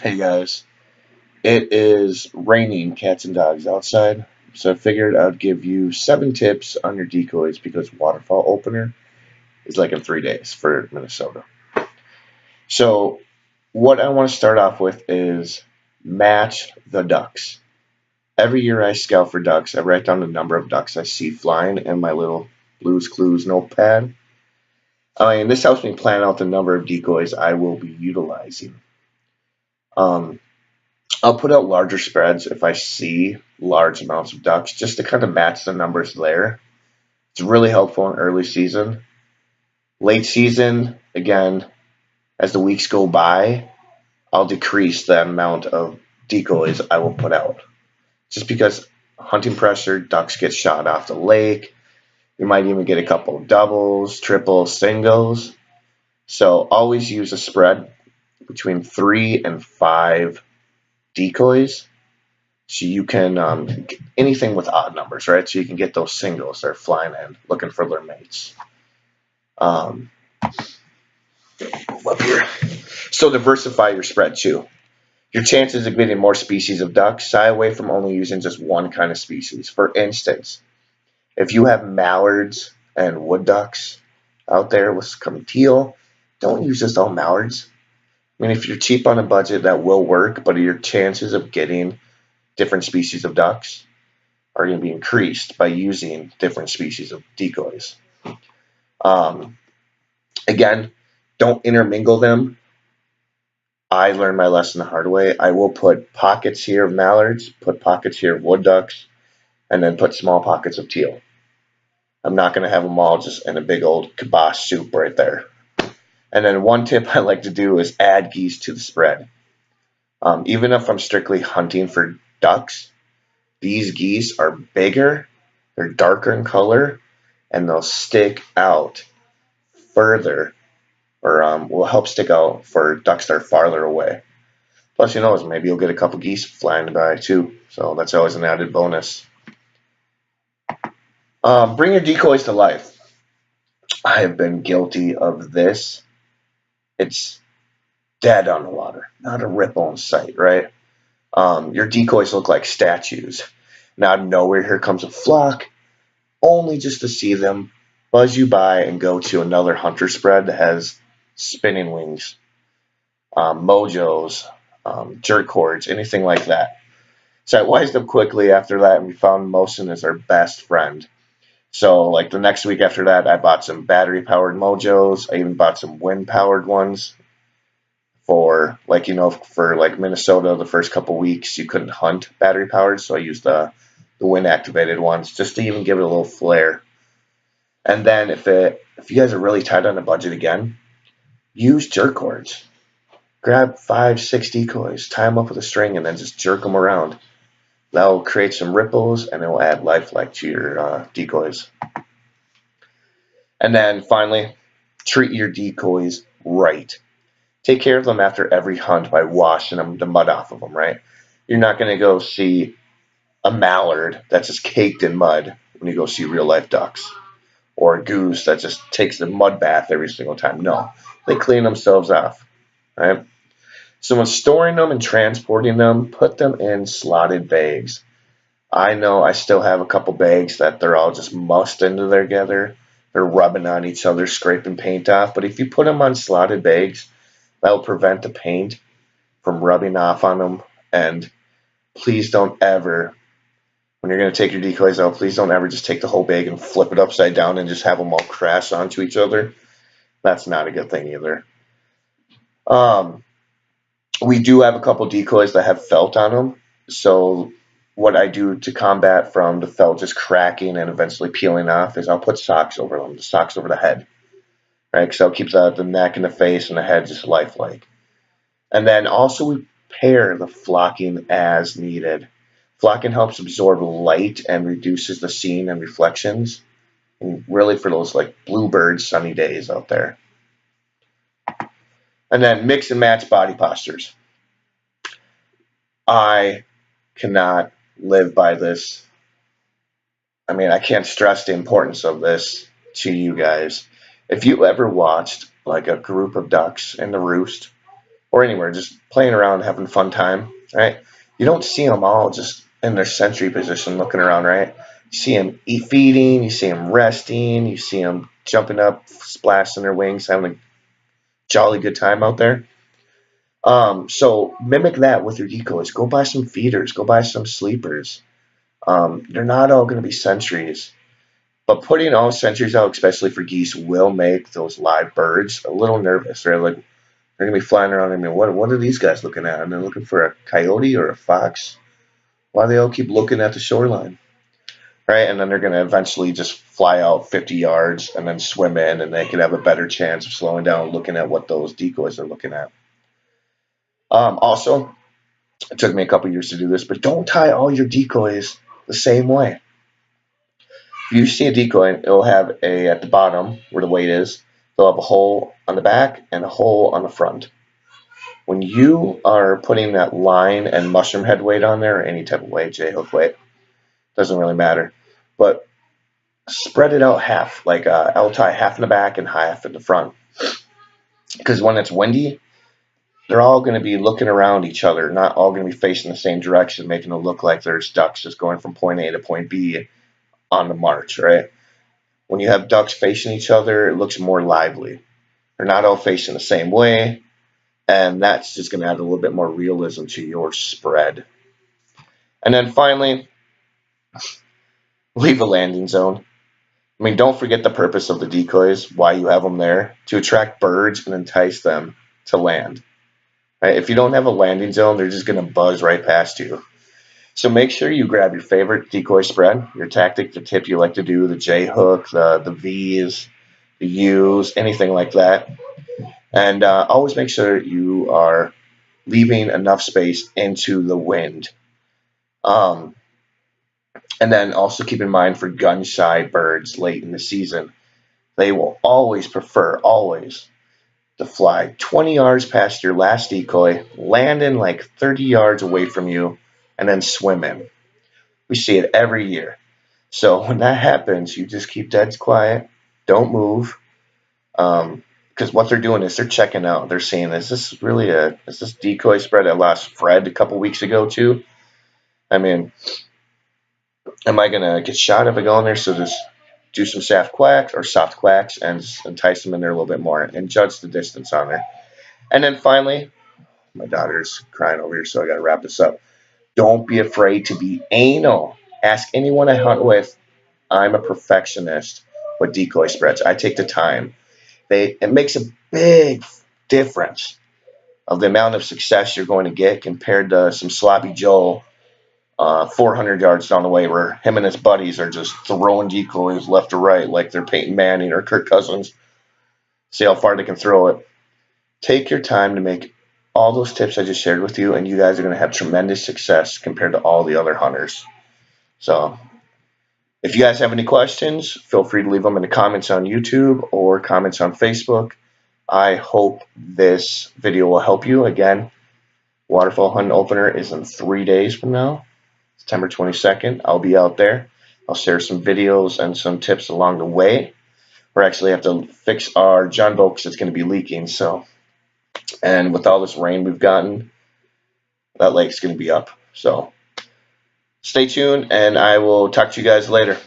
Hey guys, it is raining cats and dogs outside, so I figured I'd give you 7 tips on your decoys because waterfall opener is like in 3 days for Minnesota. So, what I want to start off with is match the ducks. Every year I scout for ducks, I write down the number of ducks I see flying in my little Blues Clues notepad. This helps me plan out the number of decoys I will be utilizing. Um, I'll put out larger spreads if I see large amounts of ducks just to kind of match the numbers there. It's really helpful in early season. Late season, again, as the weeks go by, I'll decrease the amount of decoys I will put out. Just because hunting pressure, ducks get shot off the lake. You might even get a couple of doubles, triples, singles. So always use a spread between 3 and 5 decoys. So you can anything with odd numbers, right? So you can get those singles. They're flying in, looking for their mates. Um, up here. So diversify your spread too. Your chances of getting more species of ducks shy away from only using just one kind of species. For instance, if you have mallards and wood ducks out there with some teal, don't use just all mallards. If you're cheap on a budget, that will work, but your chances of getting different species of ducks are going to be increased by using different species of decoys. Um, Again, don't intermingle them. I learned my lesson the hard way. I will put pockets here of mallards, put pockets here of wood ducks, and then put small pockets of teal. I'm not going to have them all just in a big old kibosh soup right there. And then one tip I like to do is add geese to the spread. Even if I'm strictly hunting for ducks, these geese are bigger, they're darker in color, and they'll stick out further or will help stick out for ducks that are farther away. Plus, maybe you'll get a couple geese flying by too. So that's always an added bonus. Bring your decoys to life. I have been guilty of this. It's dead on the water, not a ripple in sight, right? Your decoys look like statues. And out of nowhere, here comes a flock, only just to see them buzz you by and go to another hunter spread that has spinning wings, mojos, jerk cords, anything like that. So I wised up quickly after that, and we found motion as our best friend. So, like the next week after that, I bought some battery powered mojos. I even bought some wind powered ones for, for like Minnesota. The first couple weeks, you couldn't hunt battery powered, so I used the wind activated ones just to even give it a little flair. And then if you guys are really tight on a budget again, use jerk cords. Grab 5, 6 decoys, tie them up with a string, and then just jerk them around. That'll create some ripples, and it'll add lifelike to your decoys. And then finally, treat your decoys right. Take care of them after every hunt by washing the mud off of them, right? You're not going to go see a mallard that's just caked in mud when you go see real life ducks, or a goose that just takes the mud bath every single time. No, they clean themselves off, right? So when storing them and transporting them, put them in slotted bags. I know I still have a couple bags that they're all just mussed into together. They're rubbing on each other, scraping paint off. But if you put them on slotted bags, that'll prevent the paint from rubbing off on them. And please don't ever, when you're going to take your decoys out, please don't ever just take the whole bag and flip it upside down and just have them all crash onto each other. That's not a good thing either. Um, we do have a couple decoys that have felt on them. So what I do to combat from the felt just cracking and eventually peeling off is I'll put socks over them, the socks over the head, right? Because that'll keep the neck and the face and the head just lifelike. And then also we pair the flocking as needed. Flocking helps absorb light and reduces the scene and reflections, and really for those like bluebird sunny days out there. And then mix and match body postures. I cannot live by this. I can't stress the importance of this to you guys. If you ever watched like a group of ducks in the roost, or anywhere, just playing around, having a fun time, right? You don't see them all just in their sentry position looking around, right? You see them feeding, you see them resting, you see them jumping up, splashing their wings, having a jolly good time out there. So mimic that with your decoys. Go buy some feeders, go buy some sleepers. They're not all going to be sentries, but putting all sentries out, especially for geese, will make those live birds a little nervous. They're like, they're gonna be flying around. I mean, what are these guys looking at? And they're looking for a coyote or a fox. Why do they all keep looking at the shoreline, right? And then they're gonna eventually just fly out 50 yards and then swim in, and they could have a better chance of slowing down, looking at what those decoys are looking at. Also, it took me a couple years to do this, but don't tie all your decoys the same way. If you see a decoy, it'll have at the bottom where the weight is, they'll have a hole on the back and a hole on the front. When you are putting that line and mushroom head weight on there, or any type of weight, J-hook weight, doesn't really matter, but spread it out half, like I'll tie half in the back and half in the front. Because when it's windy, they're all going to be looking around each other, not all going to be facing the same direction, making it look like there's ducks just going from point A to point B on the march, right? When you have ducks facing each other, it looks more lively. They're not all facing the same way, and that's just going to add a little bit more realism to your spread. And then finally, leave a landing zone. I mean, don't forget the purpose of the decoys, why you have them there, to attract birds and entice them to land. Right? If you don't have a landing zone, they're just going to buzz right past you. So make sure you grab your favorite decoy spread, your tactic, the tip you like to do, the J-hook, the V's, the U's, anything like that. And always make sure you are leaving enough space into the wind. And then also keep in mind for gun-shy birds late in the season, they will always prefer, to fly 20 yards past your last decoy, land in like 30 yards away from you, and then swim in. We see it every year. So when that happens, you just keep dead quiet, don't move, because what they're doing is they're checking out. They're seeing, is this decoy spread I lost Fred a couple weeks ago too? I mean, am I gonna get shot if I go in there? So just do some soft quacks and entice them in there a little bit more and judge the distance on there. And then finally, my daughter's crying over here, so I gotta wrap this up. Don't be afraid to be anal. Ask anyone I hunt with. I'm a perfectionist with decoy spreads. I take the time. It makes a big difference of the amount of success you're going to get compared to some sloppy Joe 400 yards down the way where him and his buddies are just throwing decoys left or right like they're Peyton Manning or Kirk Cousins. See how far they can throw it. Take your time to make all those tips I just shared with you, and you guys are going to have tremendous success compared to all the other hunters. So if you guys have any questions, feel free to leave them in the comments on YouTube or comments on Facebook. I hope this video will help you. Again, waterfowl hunting opener is in 3 days from now. September 22nd, I'll be out there. I'll share some videos and some tips along the way. We actually have to fix our John boat because it's going to be leaking. And with all this rain we've gotten, that lake's going to be up. So stay tuned, and I will talk to you guys later.